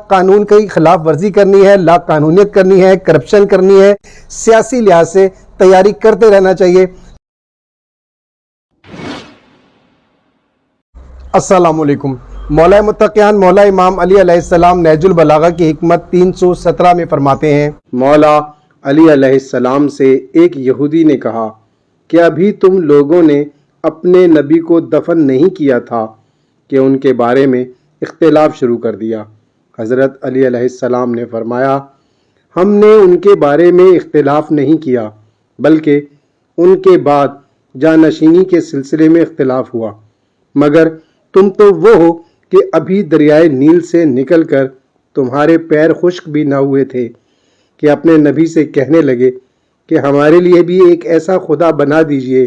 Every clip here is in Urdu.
قانون کی خلاف ورزی کرنی ہے، لا قانونیت کرنی ہے، کرپشن کرنی ہے، سیاسی لحاظ سے تیاری کرتے رہنا چاہیے۔ السلام علیکم۔ مولا متقیان مولا امام علی علیہ السلام نہج البلاغہ کی حکمت 317 میں فرماتے ہیں، مولا علی علیہ السلام سے ایک یہودی نے کہا کہ ابھی تم لوگوں نے اپنے نبی کو دفن نہیں کیا تھا کہ ان کے بارے میں اختلاف شروع کر دیا۔ حضرت علی علیہ السلام نے فرمایا، ہم نے ان کے بارے میں اختلاف نہیں کیا، بلکہ ان کے بعد جانشینی کے سلسلے میں اختلاف ہوا، مگر تم تو وہ ہو کہ ابھی دریائے نیل سے نکل کر تمہارے پیر خشک بھی نہ ہوئے تھے کہ اپنے نبی سے کہنے لگے کہ ہمارے لیے بھی ایک ایسا خدا بنا دیجئے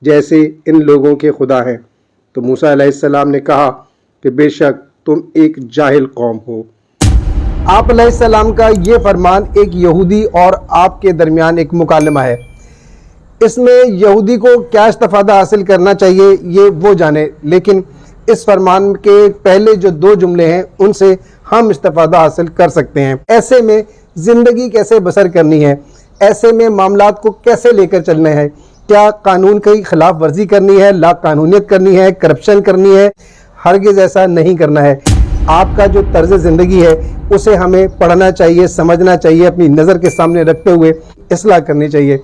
جیسے ان لوگوں کے خدا ہیں۔ تو موسیٰ علیہ السلام نے کہا کہ بے شک تم ایک جاہل قوم ہو۔ آپ علیہ السلام کا یہ فرمان ایک یہودی اور آپ کے درمیان ایک مکالمہ ہے۔ اس میں یہودی کو کیا استفادہ حاصل کرنا چاہیے یہ وہ جانے، لیکن اس فرمان کے پہلے جو 2 جملے ہیں ان سے ہم استفادہ حاصل کر سکتے ہیں۔ ایسے میں زندگی کیسے بسر کرنی ہے، ایسے میں معاملات کو کیسے لے کر چلنا ہے، کیا قانون کی خلاف ورزی کرنی ہے، لا قانونیت کرنی ہے، کرپشن کرنی ہے، ہرگز ایسا نہیں کرنا ہے۔ آپ کا جو طرز زندگی ہے اسے ہمیں پڑھنا چاہیے، سمجھنا چاہیے، اپنی نظر کے سامنے رکھتے ہوئے اصلاح کرنی چاہیے۔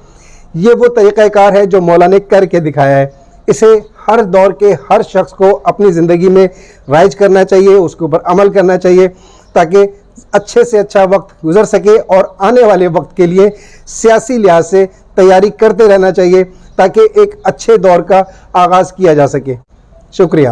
یہ وہ طریقہ کار ہے جو مولا نے کر کے دکھایا ہے، اسے ہر دور کے ہر شخص کو اپنی زندگی میں رائج کرنا چاہیے، اس کے اوپر عمل کرنا چاہیے تاکہ اچھے سے اچھا وقت گزر سکے، اور آنے والے وقت کے لیے سیاسی لحاظ سے تیاری کرتے رہنا چاہیے تاکہ ایک اچھے دور کا آغاز کیا جا سکے۔ شکریہ۔